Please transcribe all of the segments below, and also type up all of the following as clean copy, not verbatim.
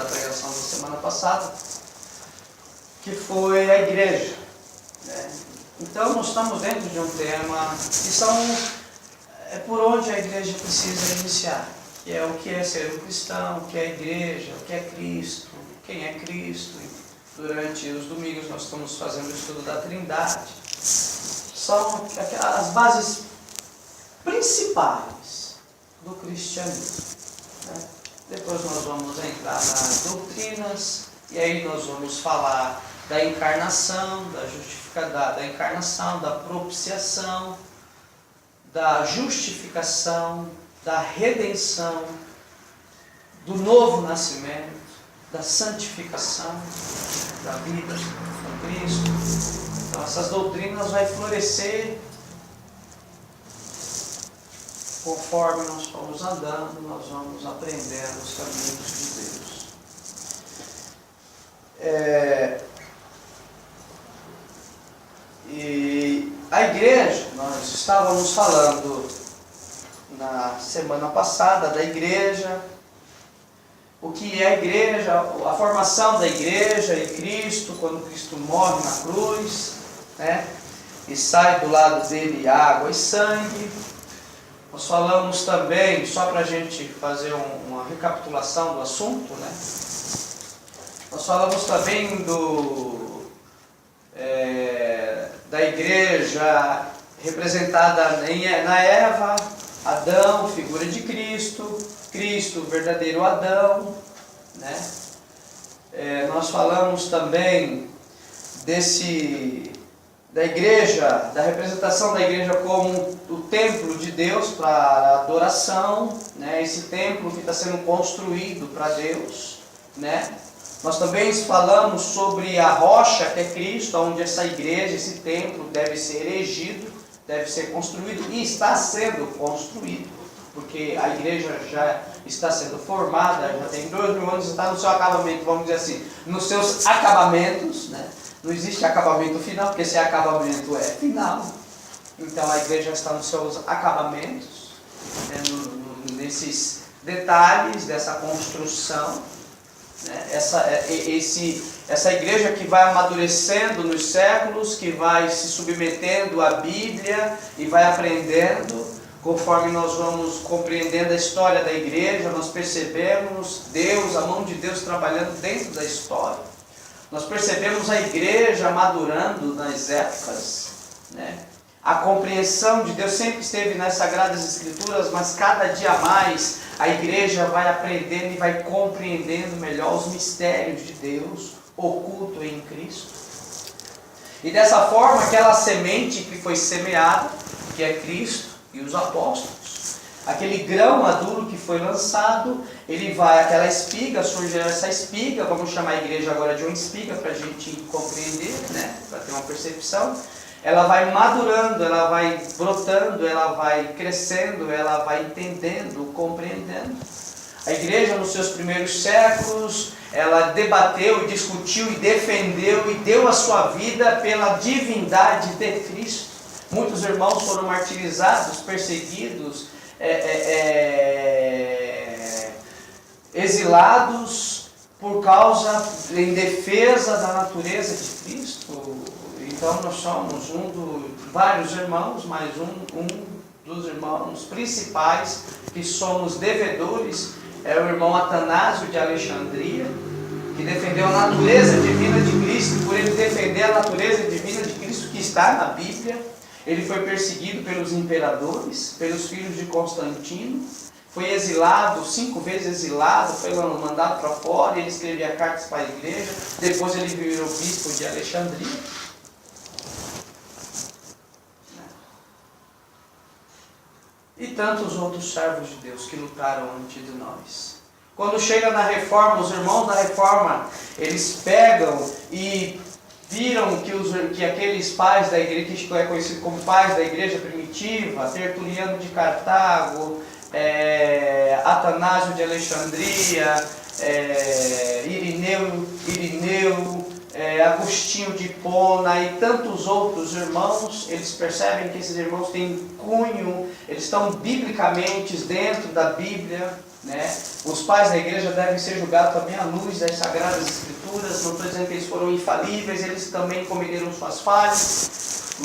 da pregação da semana passada, que foi a igreja, né? Então nós estamos dentro de um tema que é por onde a igreja precisa iniciar, que é o que é ser um cristão, o que é a igreja, o que é Cristo, quem é Cristo. E durante os domingos nós estamos fazendo o estudo da Trindade. São as bases principais do cristianismo, né? Depois nós vamos entrar nas doutrinas, e aí nós vamos falar da encarnação, da encarnação, da propiciação, da justificação, da redenção, do novo nascimento, da santificação, da vida com Cristo. Então essas doutrinas vão florescer conforme nós formos andando, nós vamos aprendendo os caminhos de Deus. E a igreja, nós estávamos falando na semana passada da igreja, o que é a igreja, a formação da igreja e Cristo, quando Cristo morre na cruz, né? E sai do lado dele água e sangue. Nós falamos também, só para a gente fazer uma recapitulação do assunto, né? Nós falamos também da igreja representada na Eva, Adão, figura de Cristo, Cristo, verdadeiro Adão, né? Nós falamos também da igreja, da representação da igreja como o templo de Deus para adoração, né? Esse templo que está sendo construído para Deus, né? Nós também falamos sobre a rocha que é Cristo, onde essa igreja, esse templo deve ser erigido, deve ser construído e está sendo construído, porque a igreja já está sendo formada, já tem 2000 anos, está no seu acabamento, vamos dizer assim, nos seus acabamentos, né? Não existe acabamento final, porque esse acabamento é final. Então a igreja está nos seus acabamentos, né? Nesses detalhes dessa construção, né? Essa igreja que vai amadurecendo nos séculos, que vai se submetendo à Bíblia e vai aprendendo, conforme nós vamos compreendendo a história da igreja, nós percebemos Deus, a mão de Deus trabalhando dentro da história. Nós percebemos a igreja madurando nas épocas, né? A compreensão de Deus sempre esteve nas Sagradas Escrituras, mas cada dia mais a igreja vai aprendendo e vai compreendendo melhor os mistérios de Deus oculto em Cristo. E dessa forma, aquela semente que foi semeada, que é Cristo e os apóstolos, aquele grão maduro que foi lançado, aquela espiga, surge essa espiga, vamos chamar a igreja agora de uma espiga para a gente compreender, né? Para ter uma percepção. Ela vai madurando, ela vai brotando, ela vai crescendo, ela vai entendendo, compreendendo. A igreja nos seus primeiros séculos, ela debateu, discutiu e defendeu e deu a sua vida pela divindade de Cristo. Muitos irmãos foram martirizados, perseguidos, exilados por causa, em defesa da natureza de Cristo. Então nós somos vários irmãos, mas um dos irmãos principais que somos devedores é o irmão Atanásio de Alexandria, que defendeu a natureza divina de Cristo. E por ele defender a natureza divina de Cristo, que está na Bíblia, ele foi perseguido pelos imperadores, pelos filhos de Constantino, foi exilado, 5 vezes exilado, foi mandado para fora, ele escrevia cartas para a igreja, depois ele virou bispo de Alexandria. E tantos outros servos de Deus que lutaram antes de nós. Quando chega na reforma, os irmãos da reforma, eles pegam e viram que aqueles pais da igreja, que é conhecido como pais da igreja primitiva, Tertuliano de Cartago, Atanásio de Alexandria, Irineu, Agostinho de Hipona e tantos outros irmãos, eles percebem que esses irmãos têm cunho, eles estão biblicamente dentro da Bíblia, né? Os pais da igreja devem ser julgados também à luz das Sagradas Escrituras. Não estou dizendo que eles foram infalíveis, eles também cometeram suas falhas,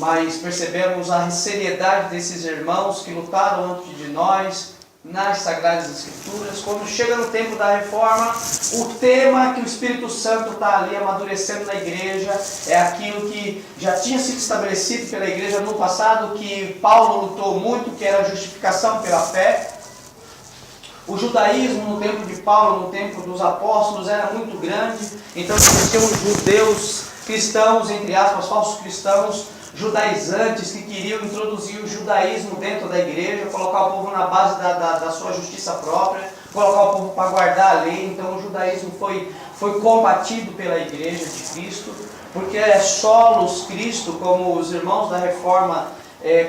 mas percebemos a seriedade desses irmãos que lutaram antes de nós nas Sagradas Escrituras. Quando chega no tempo da reforma, o tema que o Espírito Santo está ali amadurecendo na igreja é aquilo que já tinha sido estabelecido pela igreja no passado, que Paulo lutou muito, que era a justificação pela fé. O judaísmo no tempo de Paulo, no tempo dos apóstolos, era muito grande, então existiam judeus cristãos, entre aspas, falsos cristãos, judaizantes que queriam introduzir o judaísmo dentro da igreja, colocar o povo na base da sua justiça própria, colocar o povo para guardar a lei. Então o judaísmo foi combatido pela igreja de Cristo, porque é solos Cristo, como os irmãos da Reforma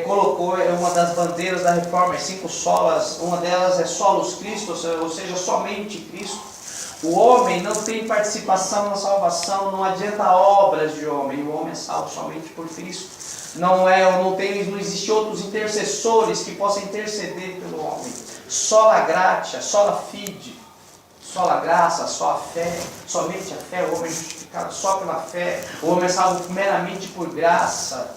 colocou, é uma das bandeiras da Reforma, as 5 solas, uma delas é solos Cristo, ou seja, somente Cristo. O homem não tem participação na salvação, não adianta obras de homem, o homem é salvo somente por Cristo. Não existe outros intercessores que possam interceder pelo homem. Sola gratia, sola fide, sola graça, só a fé, somente a fé, o homem é justificado só pela fé, o homem é salvo meramente por graça.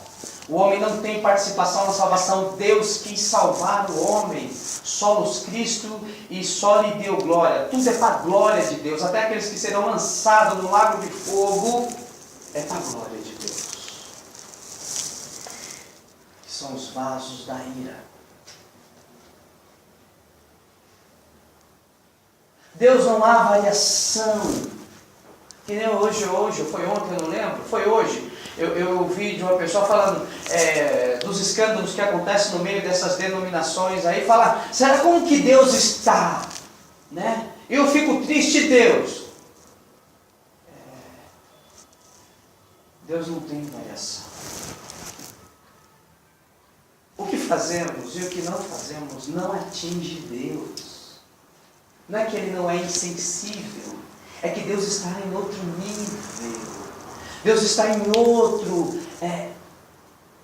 O homem não tem participação na salvação, Deus quis salvar o homem, solos Cristo e só lhe deu glória. Tudo é para a glória de Deus, até aqueles que serão lançados no lago de fogo, é para a glória de Deus. Que são os vasos da ira. Deus não há variação, que nem hoje, foi ontem, eu não lembro, foi hoje. Eu ouvi de uma pessoa falando dos escândalos que acontecem no meio dessas denominações aí, falar, será como que Deus está? Né? Eu fico triste, Deus. Deus não tem variação. O que fazemos e o que não fazemos não atinge Deus. Não é que Ele não é insensível, é que Deus está em outro nível. Deus está em outro,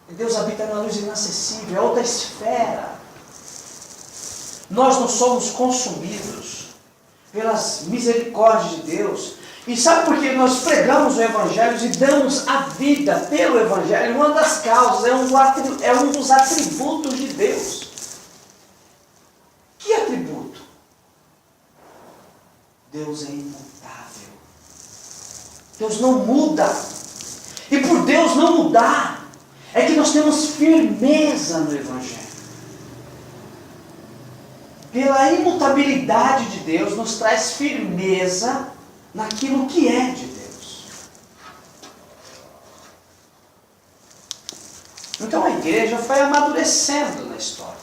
Deus habita na luz inacessível, é outra esfera. Nós não somos consumidos pelas misericórdias de Deus. E sabe por que nós pregamos o Evangelho e damos a vida pelo Evangelho? Uma das causas, é um dos atributos de Deus. Que atributo? Deus é imutável. Deus não muda. E por Deus não mudar, é que nós temos firmeza no Evangelho. Pela imutabilidade de Deus, nos traz firmeza naquilo que é de Deus. Então a igreja foi amadurecendo na história.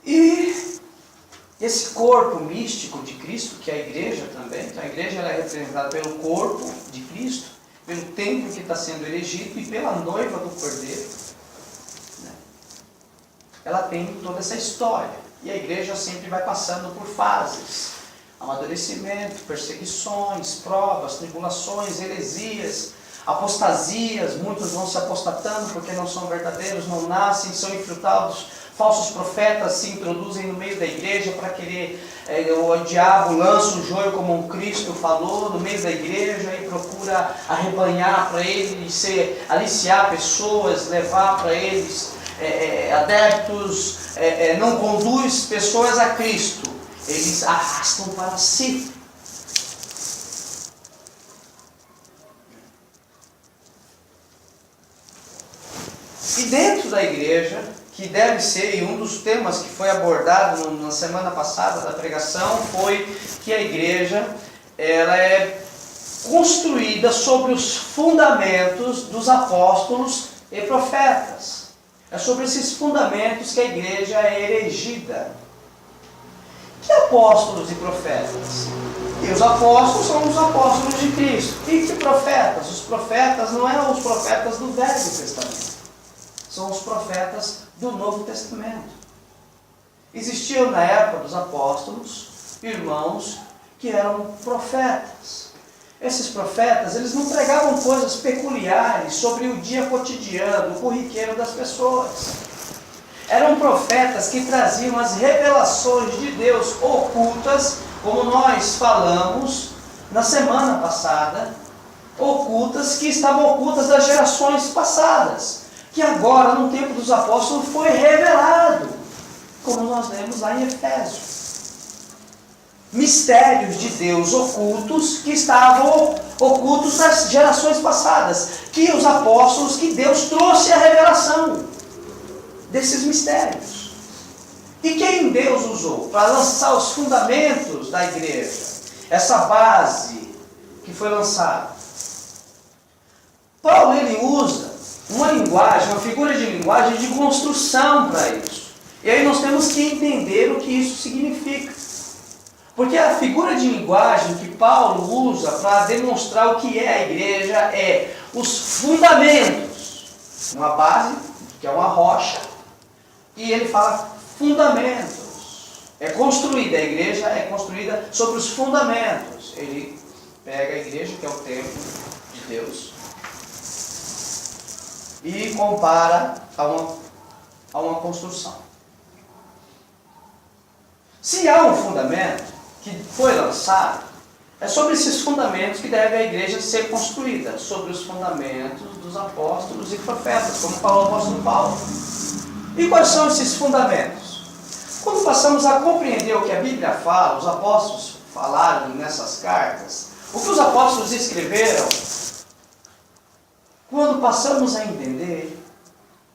E esse corpo místico de Cristo, que é a igreja também, então a igreja ela é representada pelo corpo de Cristo, pelo templo que está sendo erigido e pela noiva do Cordeiro. Né? Ela tem toda essa história. E a igreja sempre vai passando por fases. Amadurecimento, perseguições, provas, tribulações, heresias, apostasias. Muitos vão se apostatando porque não são verdadeiros, não nascem, são infiltrados. Falsos profetas se introduzem no meio da igreja para querer, o diabo lança o joio como um Cristo falou, no meio da igreja e procura arrebanhar para ele, aliciar pessoas, levar para eles adeptos, não conduz pessoas a Cristo, eles arrastam para si. E dentro da igreja, que deve ser, e um dos temas que foi abordado na semana passada da pregação, foi que a igreja ela é construída sobre os fundamentos dos apóstolos e profetas. É sobre esses fundamentos que a igreja é erigida. Que apóstolos e profetas? E os apóstolos são os apóstolos de Cristo. E que profetas? Os profetas não eram os profetas do Velho Testamento. São os profetas do Novo Testamento. Existiam na época dos apóstolos irmãos que eram profetas. esses profetas, eles não pregavam coisas peculiares sobre o dia cotidiano, o corriqueiro das pessoas. Eram profetas que traziam as revelações de Deus ocultas, como nós falamos na semana passada, ocultas, que estavam ocultas das gerações passadas, que agora, no tempo dos apóstolos, foi revelado, como nós lemos lá em Efésios. Mistérios de Deus ocultos, que estavam ocultos das gerações passadas, que os apóstolos, que Deus trouxe a revelação desses mistérios. E quem Deus usou para lançar os fundamentos da igreja, essa base que foi lançada? Paulo, ele usa uma linguagem, uma figura de linguagem de construção para isso. E aí nós temos que entender o que isso significa. Porque a figura de linguagem que Paulo usa para demonstrar o que é a igreja é os fundamentos. Uma base, que é uma rocha, e ele fala fundamentos. É construída, a igreja é construída sobre os fundamentos. Ele pega a igreja, que é o templo de Deus, e compara a uma construção. Se há um fundamento que foi lançado, é sobre esses fundamentos que deve a igreja ser construída, sobre os fundamentos dos apóstolos e profetas, como falou o apóstolo Paulo. E quais são esses fundamentos? Quando passamos a compreender o que a Bíblia fala, os apóstolos falaram nessas cartas, o que os apóstolos escreveram, quando passamos a entender,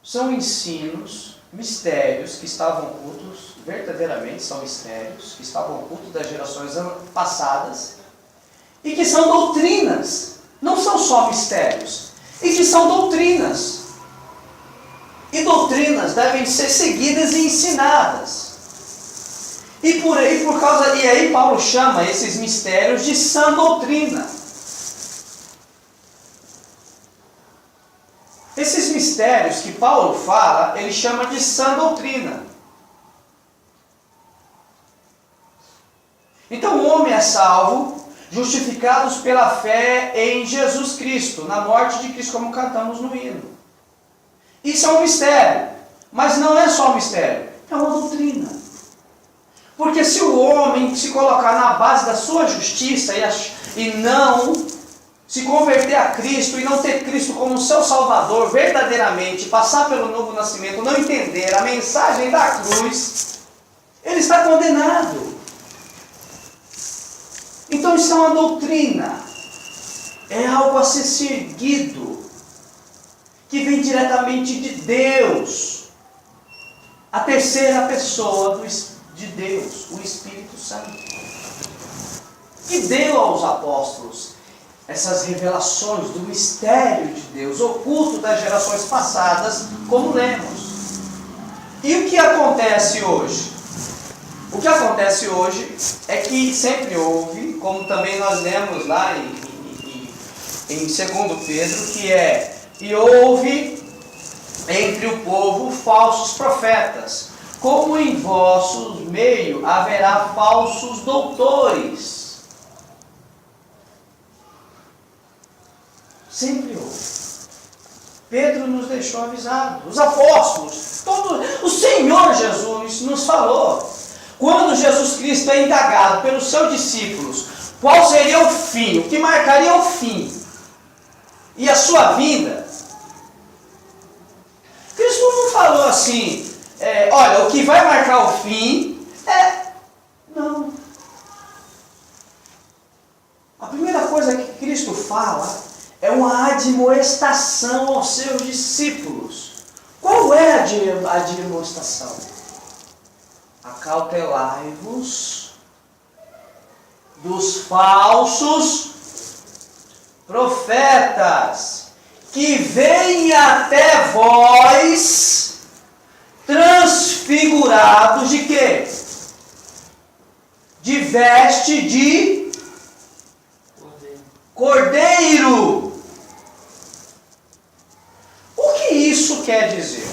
são ensinos, mistérios que estavam ocultos, verdadeiramente são mistérios, que estavam ocultos das gerações passadas, e que são doutrinas, não são só mistérios, e que são doutrinas. E doutrinas devem ser seguidas e ensinadas. E aí Paulo chama esses mistérios de sã doutrina. Esses mistérios que Paulo fala, ele chama de sã doutrina. Então o homem é salvo, justificados pela fé em Jesus Cristo, na morte de Cristo, como cantamos no hino. Isso é um mistério, mas não é só um mistério, é uma doutrina. Porque se o homem se colocar na base da sua justiça e não se converter a Cristo e não ter Cristo como seu Salvador verdadeiramente, passar pelo novo nascimento, não entender a mensagem da cruz, ele está condenado. Então isso é uma doutrina, é algo a ser seguido, que vem diretamente de Deus, a terceira pessoa de Deus, o Espírito Santo, que deu aos apóstolos essas revelações do mistério de Deus, oculto das gerações passadas, como lemos. E o que acontece hoje? O que acontece hoje é que sempre houve, como também nós lemos lá em 2 Pedro, que é: e houve entre o povo falsos profetas, como em vosso meio haverá falsos doutores. Sempre houve. Pedro nos deixou avisado, os apóstolos, o Senhor Jesus nos falou. Quando Jesus Cristo é indagado pelos seus discípulos, qual seria o fim, o que marcaria o fim e a sua vinda, Cristo não falou assim, olha, o que vai marcar o fim não. A primeira coisa que Cristo fala é uma admoestação aos seus discípulos. Qual é a admoestação? Acautelai-vos dos falsos profetas, que vêm até vós transfigurados de quê? De veste de cordeiro. O que isso quer dizer?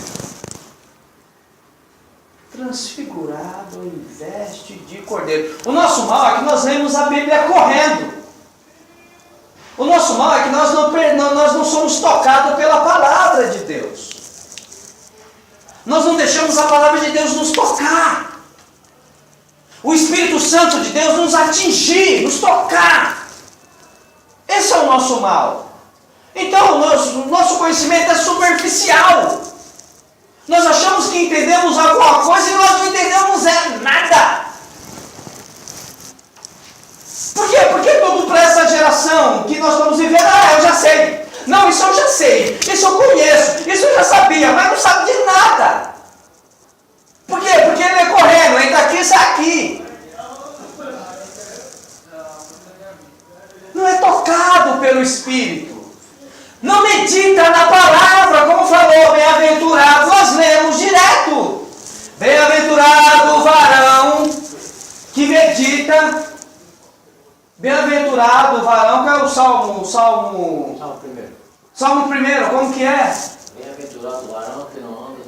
Transfigurado em veste de cordeiro. O nosso mal é que nós lemos a Bíblia correndo. O nosso mal é que nós não somos tocados pela palavra de Deus. Nós não deixamos a palavra de Deus nos tocar. O Espírito Santo de Deus nos atingir, nos tocar. Esse é o nosso mal. Então, nosso conhecimento é superficial. Nós achamos que entendemos alguma coisa e nós não entendemos nada. Por quê? Porque tudo para essa geração que nós estamos vivendo, eu já sei. Não, isso eu já sei. Isso eu conheço. Isso eu já sabia, mas não sabe de nada. Por quê? Porque ele é correndo, entra aqui, sai aqui. Não é tocado pelo Espírito. Não medita na palavra, como falou, bem-aventurado, nós lemos direto. Bem-aventurado o varão que medita. Bem-aventurado o varão, que é o Salmo primeiro. Salmo primeiro, como que é? Bem-aventurado o varão que não anda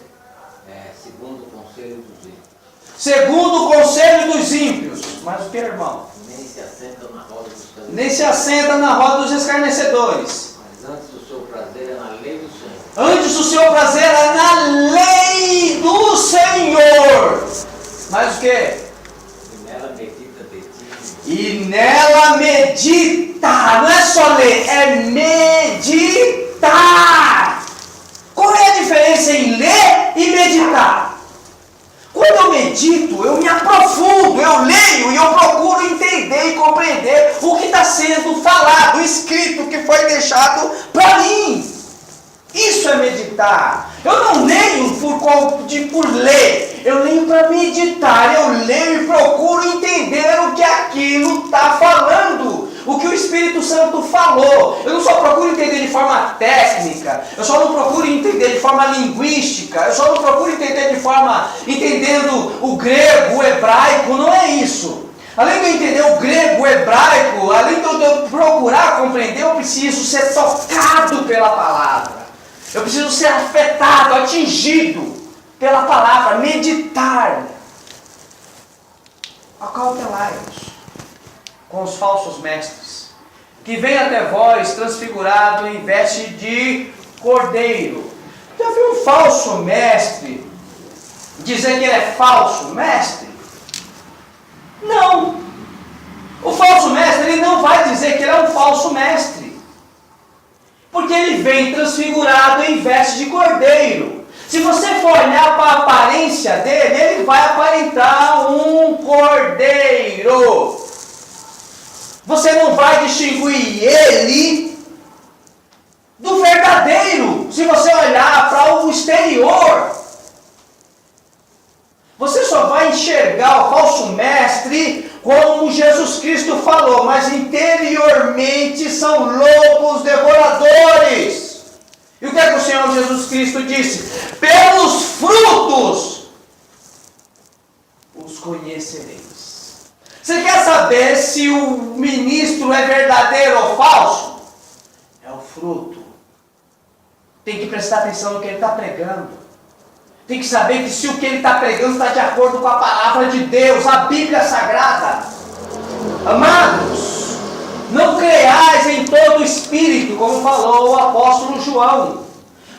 segundo o conselho dos ímpios. Segundo o conselho dos ímpios. Mas o que, irmão? Nem se assenta na roda dos escarnecedores. Nem se assenta na roda dos escarnecedores. Mas antes o seu prazer é na lei do Senhor. Antes o seu prazer é na lei do Senhor. Mas o que? E nela medita de ti. E nela medita. Não é só ler, é meditar. Qual é a diferença em ler e meditar? Quando eu medito, eu me aprofundo, eu leio e eu procuro entender e compreender o que está sendo falado, escrito, que foi deixado para mim. Isso é meditar. Eu não leio por ler, eu leio para meditar. Eu leio e procuro entender o que aquilo está falando, o que o Espírito Santo falou. Eu não só procuro entender de forma técnica, eu só não procuro entender de forma linguística, eu só não procuro entender de forma entendendo o grego, o hebraico, não é isso. Além de eu entender o grego, o hebraico, além de eu procurar compreender, eu preciso ser tocado pela palavra. Eu preciso ser afetado, atingido pela palavra, meditar. Acautelai-vos com os falsos mestres, que vêm até vós transfigurado em veste de cordeiro. Já viu um falso mestre dizer que ele é falso mestre? Não. O falso mestre, ele não vai dizer que ele é um falso mestre. Porque ele vem transfigurado em veste de cordeiro. Se você for olhar para a aparência dele, ele vai aparentar um cordeiro. Você não vai distinguir ele do verdadeiro. Se você olhar para o exterior, você só vai enxergar o falso mestre como Jesus Cristo falou, mas interiormente são lobos devoradores. E o que é que o Senhor Jesus Cristo disse? Pelos frutos os conhecereis. Você quer saber se o ministro é verdadeiro ou falso? É o fruto. Tem que prestar atenção no que ele está pregando. Tem que saber que se o que ele está pregando está de acordo com a palavra de Deus, a Bíblia Sagrada. Amados, não creais em todo espírito, como falou o apóstolo João,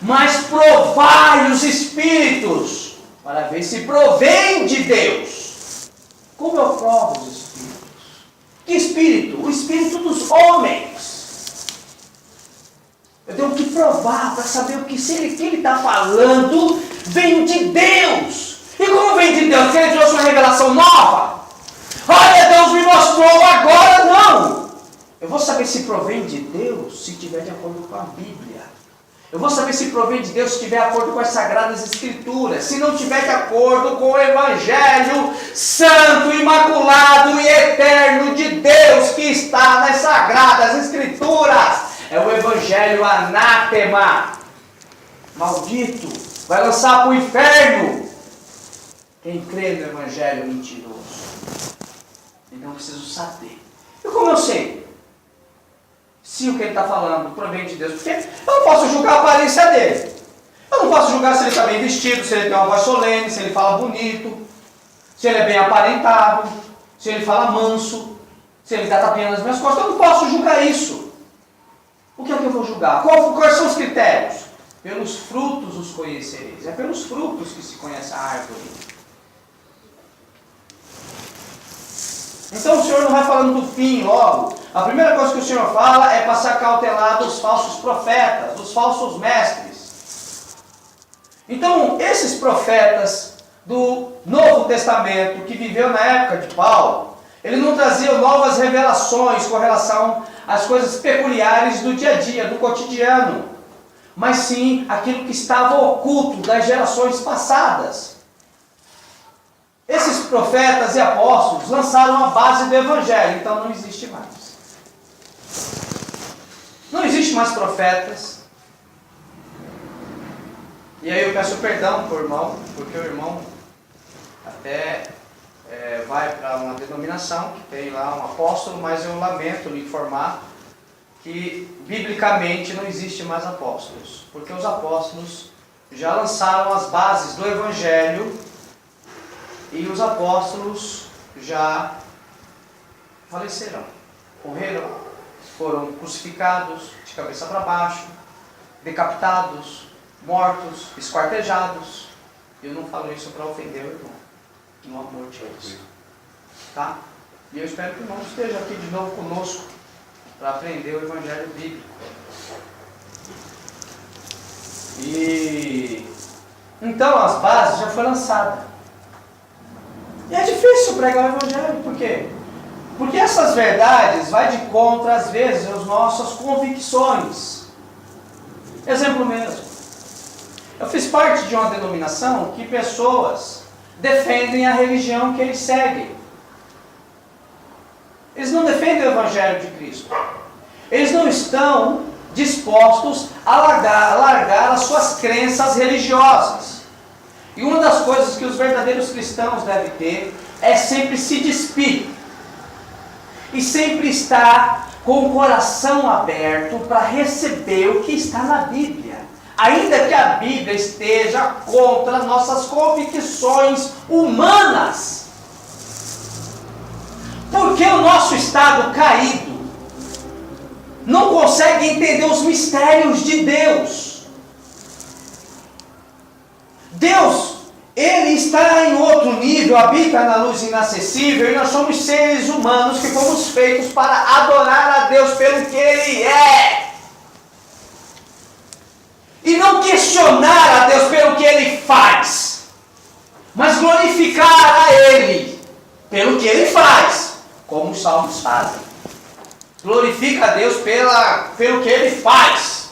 mas provai os espíritos, para ver se provém de Deus. Como eu provo os espíritos? Que espírito? O espírito dos homens. Eu tenho que provar para saber o que ele está falando vem de Deus. E como vem de Deus? Porque ele trouxe uma revelação nova? Olha, Deus me mostrou agora, não. Eu vou saber se provém de Deus se estiver de acordo com a Bíblia. Eu vou saber se provém de Deus se estiver de acordo com as Sagradas Escrituras. Se não estiver de acordo com o Evangelho Santo, Imaculado e Eterno de Deus que está nas Sagradas Escrituras. É o Evangelho anátema, maldito, vai lançar para o inferno quem crê no Evangelho mentiroso. Então eu preciso saber. E como eu sei se o que ele está falando provém de Deus? Porque eu não posso julgar a aparência dele. Eu não posso julgar se ele está bem vestido, se ele tem uma voz solene, se ele fala bonito, se ele é bem aparentado, se ele fala manso, se ele dá tapinha nas minhas costas. Eu não posso julgar isso. julgar. Quais são os critérios? Pelos frutos os conhecereis. É pelos frutos que se conhece a árvore. Então o Senhor não vai falando do fim logo. A primeira coisa que o Senhor fala é passar cautelado dos falsos profetas, dos falsos mestres. Então esses profetas do Novo Testamento que viveu na época de Paulo, ele não trazia novas revelações com relação às coisas peculiares do dia a dia, do cotidiano, mas sim aquilo que estava oculto das gerações passadas. Esses profetas e apóstolos lançaram a base do Evangelho, então não existe mais. Não existe mais profetas. E aí eu peço perdão para o irmão, porque o irmão até vai para uma denominação que tem lá um apóstolo, mas eu lamento lhe informar que biblicamente não existe mais apóstolos, porque os apóstolos já lançaram as bases do Evangelho e os apóstolos já faleceram, morreram, foram crucificados de cabeça para baixo, decapitados, mortos, esquartejados. Eu não falo isso para ofender o irmão, no amor de Deus. Tá? E eu espero que o irmão esteja aqui de novo conosco para aprender o Evangelho bíblico. E então as bases já foram lançadas. E é difícil pregar o Evangelho, por quê? Porque essas verdades vai de contra, às vezes, às nossas convicções. Exemplo mesmo. Eu fiz parte de uma denominação que pessoas defendem a religião que eles seguem. Eles não defendem o Evangelho de Cristo. Eles não estão dispostos a largar as suas crenças religiosas. E uma das coisas que os verdadeiros cristãos devem ter é sempre se despir. E sempre estar com o coração aberto para receber o que está na Bíblia. Ainda que a Bíblia esteja contra nossas convicções humanas. Porque o nosso estado caído não consegue entender os mistérios de Deus. Deus, Ele está em outro nível, habita na luz inacessível, e nós somos seres humanos que fomos feitos para adorar a Deus pelo que Ele é. E não questionar a Deus pelo que Ele faz, mas glorificar a Ele pelo que Ele faz, como os salmos fazem. Glorifica a Deus pelo que Ele faz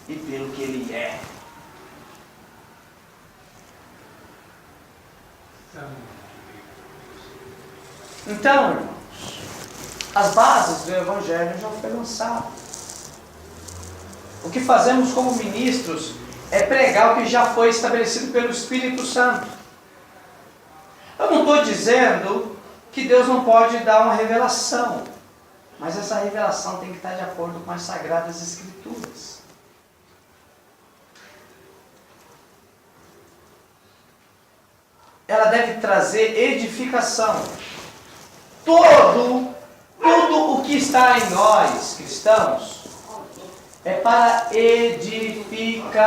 e pelo que Ele é. Então, irmãos, as bases do Evangelho já foram lançadas. O que fazemos como ministros é pregar o que já foi estabelecido pelo Espírito Santo. Eu não estou dizendo que Deus não pode dar uma revelação, mas essa revelação tem que estar de acordo com as Sagradas Escrituras. Ela deve trazer edificação. Tudo o que está em nós, cristãos, é para edificação.